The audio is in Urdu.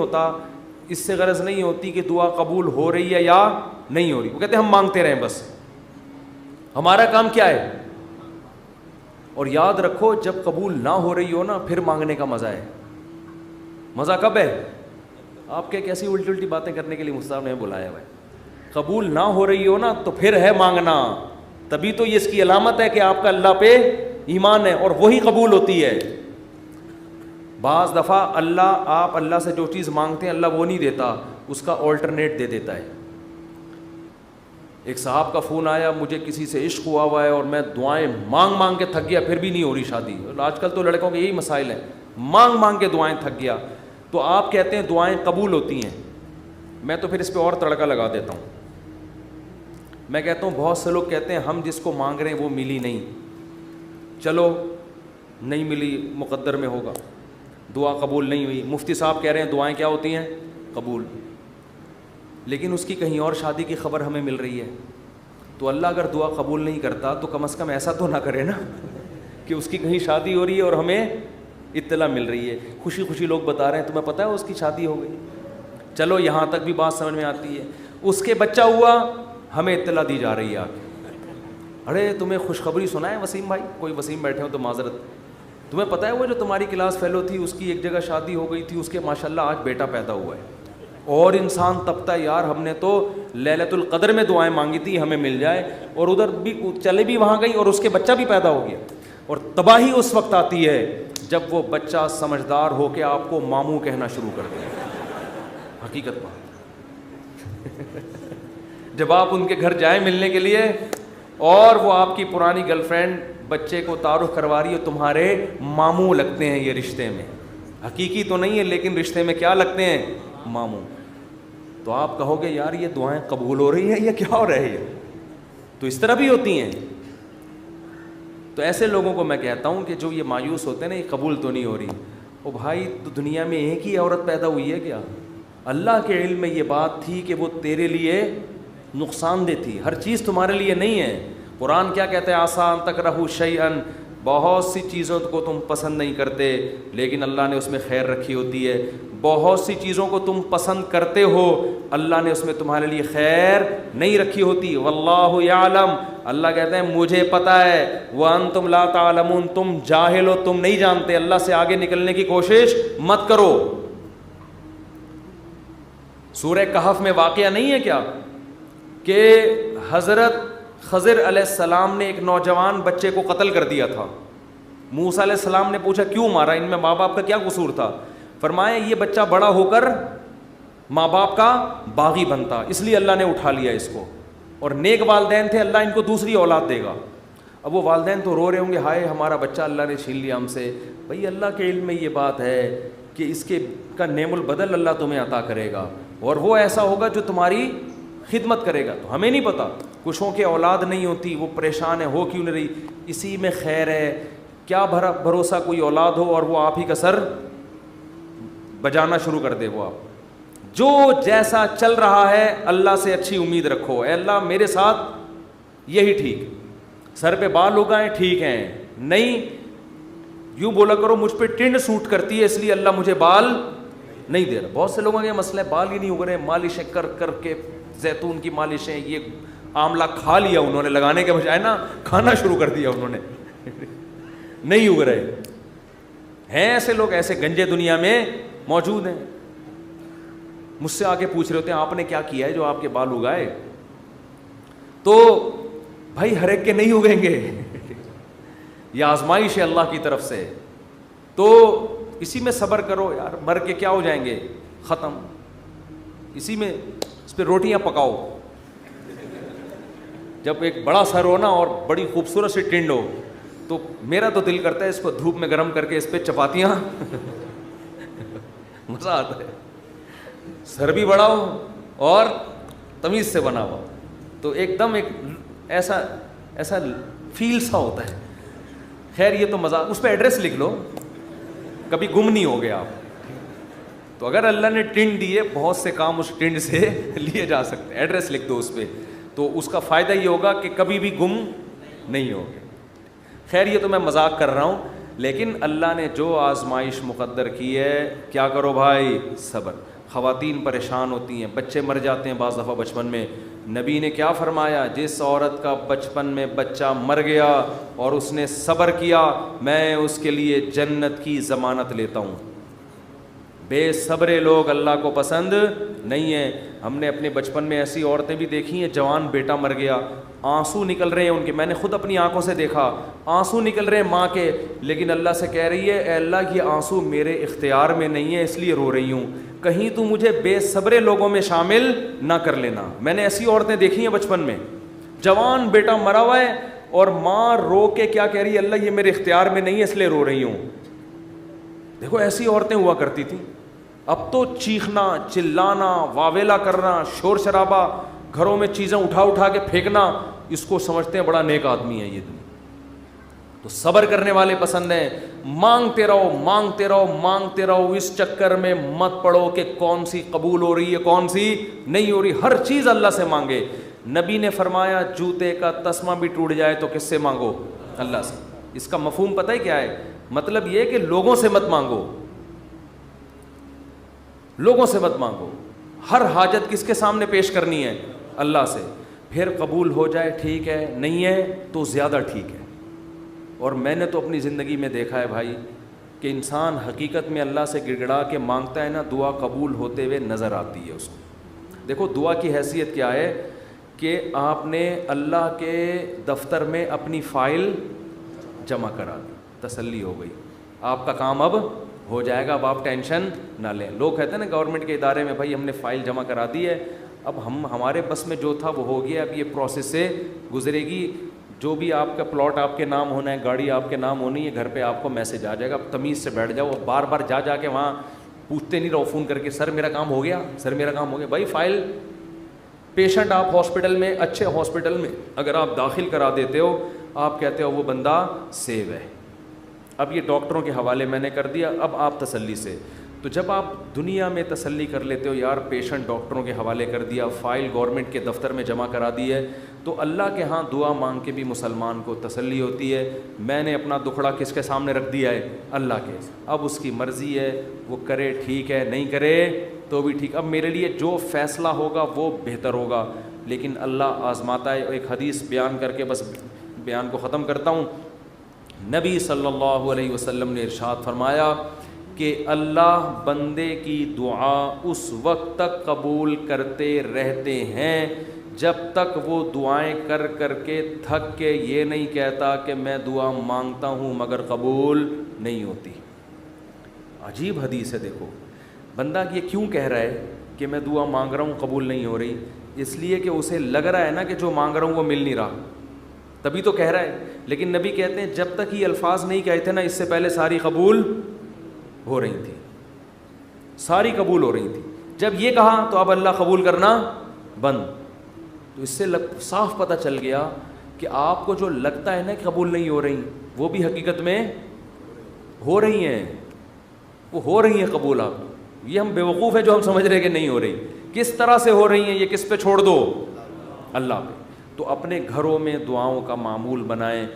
ہوتا, اس سے غرض نہیں ہوتی کہ دعا قبول ہو رہی ہے یا نہیں ہو رہی. وہ کہتے ہیں ہم مانگتے رہیں بس, ہمارا کام کیا ہے. اور یاد رکھو جب قبول نہ ہو رہی ہو نا پھر مانگنے کا مزہ ہے. مزہ کب ہے؟ آپ کے کیسی الٹی الٹی باتیں کرنے کے لیے مصطفیٰ نے بلایا ہوا ہے. قبول نہ ہو رہی ہو نا تو پھر ہے مانگنا, تبھی تو یہ اس کی علامت ہے کہ آپ کا اللہ پہ ایمان ہے اور وہی قبول ہوتی ہے. بعض دفعہ آپ اللہ سے جو چیز مانگتے ہیں اللہ وہ نہیں دیتا, اس کا آلٹرنیٹ دے دیتا ہے. ایک صاحب کا فون آیا, مجھے کسی سے عشق ہوا ہے اور میں دعائیں مانگ مانگ کے تھک گیا پھر بھی نہیں ہو رہی شادی. آج کل تو لڑکوں کے یہی مسائل ہیں, مانگ مانگ کے دعائیں تھک گیا. تو آپ کہتے ہیں دعائیں قبول ہوتی ہیں, میں تو پھر اس پہ اور تڑکا لگا دیتا ہوں. میں کہتا ہوں بہت سے لوگ کہتے ہیں ہم جس کو مانگ رہے ہیں وہ ملی نہیں, چلو نہیں ملی مقدر میں ہوگا, دعا قبول نہیں ہوئی. مفتی صاحب کہہ رہے ہیں دعائیں کیا ہوتی ہیں؟ قبول. لیکن اس کی کہیں اور شادی کی خبر ہمیں مل رہی ہے. تو اللہ اگر دعا قبول نہیں کرتا تو کم از کم ایسا تو نہ کرے نا کہ اس کی کہیں شادی ہو رہی ہے اور ہمیں اطلاع مل رہی ہے. خوشی خوشی لوگ بتا رہے ہیں تمہیں پتہ ہے اس کی شادی ہو گئی, چلو یہاں تک بھی بات سمجھ میں آتی ہے. اس کے بچہ ہوا, ہمیں اطلاع دی جا رہی ہے آگے. ارے تمہیں خوشخبری سنا ہے وسیم بھائی, کوئی وسیم بیٹھے ہو تو معذرت, تمہیں پتہ ہے وہ جو تمہاری کلاس فیلو تھی اس کی ایک جگہ شادی ہو گئی تھی, اس کے ماشاءاللہ آج بیٹا پیدا ہوا ہے. اور انسان تپتا ہے یار ہم نے تو لیلۃ القدر میں دعائیں مانگی تھی ہمیں مل جائے, اور ادھر بھی چلے بھی وہاں گئی اور اس کے بچہ بھی پیدا ہو گیا. اور تباہی اس وقت آتی ہے جب وہ بچہ سمجھدار ہو کے آپ کو ماموں کہنا شروع کر دے. حقیقت بات جب آپ ان کے گھر جائیں ملنے کے لیے اور وہ آپ کی پرانی گرل فرینڈ بچے کو تعارف کروا رہی ہے, تمہارے ماموں لگتے ہیں یہ رشتے میں, حقیقی تو نہیں ہے لیکن رشتے میں کیا لگتے ہیں؟ ماموں. تو آپ کہو گے یار یہ دعائیں قبول ہو رہی ہیں یا کیا ہو رہی ہے؟ تو اس طرح بھی ہوتی ہیں. تو ایسے لوگوں کو میں کہتا ہوں کہ جو یہ مایوس ہوتے ہیں نا یہ قبول تو نہیں ہو رہی, او بھائی تو دنیا میں ایک ہی عورت پیدا ہوئی ہے کیا؟ اللہ کے علم میں یہ بات تھی کہ وہ تیرے لیے نقصان دہ تھی, ہر چیز تمہارے لیے نہیں ہے. قرآن کیا کہتے ہیں؟ آسان تکرہوا شیئا, بہت سی چیزوں کو تم پسند نہیں کرتے لیکن اللہ نے اس میں خیر رکھی ہوتی ہے. بہت سی چیزوں کو تم پسند کرتے ہو اللہ نے اس میں تمہارے لیے خیر نہیں رکھی ہوتی. واللہ یعلم, اللہ کہتے ہیں مجھے پتہ ہے, وانتم لا تعلمون, تم جاہل ہو, تم نہیں جانتے. اللہ سے آگے نکلنے کی کوشش مت کرو. سورہ کہف میں واقعہ نہیں ہے کیا کہ حضرت خضر علیہ السلام نے ایک نوجوان بچے کو قتل کر دیا تھا. موسیٰ علیہ السلام نے پوچھا کیوں مارا, ان میں ماں باپ کا کیا قصور تھا؟ فرمایا یہ بچہ بڑا ہو کر ماں باپ کا باغی بنتا, اس لیے اللہ نے اٹھا لیا اس کو, اور نیک والدین تھے اللہ ان کو دوسری اولاد دے گا. اب وہ والدین تو رو رہے ہوں گے ہائے ہمارا بچہ اللہ نے چھین لیا ہم سے. بھئی اللہ کے علم میں یہ بات ہے کہ اس کے کا نعم البدل اللہ تمہیں عطا کرے گا, اور وہ ایسا ہوگا جو تمہاری خدمت کرے گا. تو ہمیں نہیں پتا, کچھوں کے اولاد نہیں ہوتی وہ پریشان ہے, ہو کیوں نہیں رہی, اسی میں خیر ہے. کیا بھروسہ کوئی اولاد ہو اور وہ آپ ہی کا سر بجانا شروع کر دے. وہ آپ جو جیسا چل رہا ہے اللہ سے اچھی امید رکھو, اے اللہ میرے ساتھ یہی ٹھیک, سر پہ بال اگائیں ٹھیک ہیں, نہیں یوں بولا کرو مجھ پہ ٹنڈ سوٹ کرتی ہے اس لیے اللہ مجھے بال نہیں دے رہا. بہت سے لوگوں کا یہ مسئلہ ہے بال ہی نہیں اگ رہے, مالشیں کر کر کے, زیتون کی مالشیں, یہ آملہ کھا لیا انہوں نے, لگانے کے بجائے نا کھانا شروع کر دیا انہوں نے, نہیں اگ رہے ہیں. ایسے لوگ ایسے گنجے دنیا میں موجود ہیں. مجھ سے آ کے پوچھ رہے ہوتے ہیں آپ نے کیا کیا ہے جو آپ کے بال اگائے؟ تو بھائی ہر ایک کے نہیں اگیں گے, یہ آزمائش ہے اللہ کی طرف سے. تو اسی میں صبر کرو یار, مر کے کیا ہو جائیں گے, ختم. اسی میں اس پہ روٹیاں پکاؤ. جب ایک بڑا سر ہو نا اور بڑی خوبصورت سی ٹنڈ ہو تو میرا تو دل کرتا ہے اس کو دھوپ میں گرم کر کے اس پہ چپاتیاں مزہ آتا ہے. سر بھی بڑا ہو اور تمیز سے بنا ہوا تو ایک دم ایک ایسا فیل سا ہوتا ہے. خیر یہ تو مزہ, اس پہ ایڈریس لکھ لو, کبھی گم نہیں ہو گیا آپ. تو اگر اللہ نے ٹنڈ دی ہے بہت سے کام اس ٹنڈ سے لیے جا سکتے ہیں, ایڈریس لکھ دو اس پہ, تو اس کا فائدہ یہ ہوگا کہ کبھی بھی گم نہیں ہوگے. خیر یہ تو میں مذاق کر رہا ہوں, لیکن اللہ نے جو آزمائش مقدر کی ہے کیا کرو بھائی, صبر. خواتین پریشان ہوتی ہیں, بچے مر جاتے ہیں بعض دفعہ بچپن میں. نبی نے کیا فرمایا, جس عورت کا بچپن میں بچہ مر گیا اور اس نے صبر کیا, میں اس کے لیے جنت کی ضمانت لیتا ہوں. بے صبر لوگ اللہ کو پسند نہیں ہیں. ہم نے اپنے بچپن میں ایسی عورتیں بھی دیکھی ہیں, جوان بیٹا مر گیا, آنسو نکل رہے ہیں ان کے, میں نے خود اپنی آنکھوں سے دیکھا, آنسو نکل رہے ہیں ماں کے, لیکن اللہ سے کہہ رہی ہے, اے اللہ یہ آنسو میرے اختیار میں نہیں ہے اس لیے رو رہی ہوں, کہیں تو مجھے بے صبر لوگوں میں شامل نہ کر لینا. میں نے ایسی عورتیں دیکھی ہیں بچپن میں, جوان بیٹا مرا ہوا ہے اور ماں رو کے کیا کہہ رہی ہے, اللہ یہ میرے اختیار میں نہیں ہے اس لیے رو رہی ہوں. دیکھو ایسی عورتیں ہوا کرتی تھیں. اب تو چیخنا, چلانا, واویلا کرنا, شور شرابہ, گھروں میں چیزیں اٹھا کے پھینکنا, اس کو سمجھتے ہیں بڑا نیک آدمی ہے یہ دنیا. تو صبر کرنے والے پسند ہیں. مانگتے رہو مانگتے رہو مانگتے رہو, اس چکر میں مت پڑو کہ کون سی قبول ہو رہی ہے کون سی نہیں ہو رہی, ہر چیز اللہ سے مانگے. نبی نے فرمایا جوتے کا تسمہ بھی ٹوٹ جائے تو کس سے مانگو, اللہ سے. اس کا مفہوم پتہ ہے کیا ہے, مطلب یہ کہ لوگوں سے مت مانگو, لوگوں سے مت مانگو. ہر حاجت کس کے سامنے پیش کرنی ہے, اللہ سے. پھر قبول ہو جائے ٹھیک ہے, نہیں ہے تو زیادہ ٹھیک ہے. اور میں نے تو اپنی زندگی میں دیکھا ہے بھائی کہ انسان حقیقت میں اللہ سے گڑ گڑا کے مانگتا ہے نا, دعا قبول ہوتے ہوئے نظر آتی ہے اس کو. دیکھو دعا کی حیثیت کیا ہے کہ آپ نے اللہ کے دفتر میں اپنی فائل جمع کرا دی, تسلی ہو گئی, آپ کا کام اب ہو جائے گا, اب آپ ٹینشن نہ لیں. لوگ کہتے ہیں نا گورنمنٹ کے ادارے میں, بھائی ہم نے فائل جمع کرا دی ہے, اب ہمارے بس میں جو تھا وہ ہو گیا, اب یہ پروسیس سے گزرے گی, جو بھی آپ کا پلاٹ آپ کے نام ہونا ہے, گاڑی آپ کے نام ہونی ہے, گھر پہ آپ کو میسج آ جائے گا. اب تمیز سے بیٹھ جاؤ, بار بار جا کے وہاں پوچھتے نہیں رہو فون کر کے, سر میرا کام ہو گیا, سر میرا کام ہو گیا. بھائی فائل, پیشنٹ آپ ہاسپٹل میں, اچھے ہاسپٹل میں اگر آپ داخل کرا دیتے ہو, آپ کہتے ہو وہ بندہ سیو ہے, اب یہ ڈاکٹروں کے حوالے میں نے کر دیا, اب آپ تسلی سے. تو جب آپ دنیا میں تسلی کر لیتے ہو یار پیشنٹ ڈاکٹروں کے حوالے کر دیا, فائل گورنمنٹ کے دفتر میں جمع کرا دی ہے, تو اللہ کے ہاں دعا مانگ کے بھی مسلمان کو تسلی ہوتی ہے. میں نے اپنا دکھڑا کس کے سامنے رکھ دیا ہے, اللہ کے. اب اس کی مرضی ہے, وہ کرے ٹھیک ہے, نہیں کرے تو بھی ٹھیک. اب میرے لیے جو فیصلہ ہوگا وہ بہتر ہوگا, لیکن اللہ آزماتا ہے. ایک حدیث بیان کر کے بس بیان کو ختم کرتا ہوں. نبی صلی اللہ علیہ وسلم نے ارشاد فرمایا کہ اللہ بندے کی دعا اس وقت تک قبول کرتے رہتے ہیں جب تک وہ دعائیں کر کر کے تھک کے یہ نہیں کہتا کہ میں دعا مانگتا ہوں مگر قبول نہیں ہوتی. عجیب حدیث ہے. دیکھو بندہ یہ کیوں کہہ رہا ہے کہ میں دعا مانگ رہا ہوں قبول نہیں ہو رہی, اس لیے کہ اسے لگ رہا ہے نا کہ جو مانگ رہا ہوں وہ مل نہیں رہا, تبھی تو کہہ رہا ہے. لیکن نبی کہتے ہیں جب تک یہ الفاظ نہیں کہے تھے نا, اس سے پہلے ساری قبول ہو رہی تھی, ساری قبول ہو رہی تھی. جب یہ کہا تو اب اللہ قبول کرنا بند. تو اس سے صاف پتہ چل گیا کہ آپ کو جو لگتا ہے نا کہ قبول نہیں ہو رہی, وہ بھی حقیقت میں ہو رہی ہیں, وہ ہو رہی ہیں قبول. آپ یہ ہم بیوقوف ہیں جو ہم سمجھ رہے کہ نہیں ہو رہی. کس طرح سے ہو رہی ہیں یہ کس پہ چھوڑ دو, اللہ پہ. تو اپنے گھروں میں دعاؤں کا معمول بنائیں.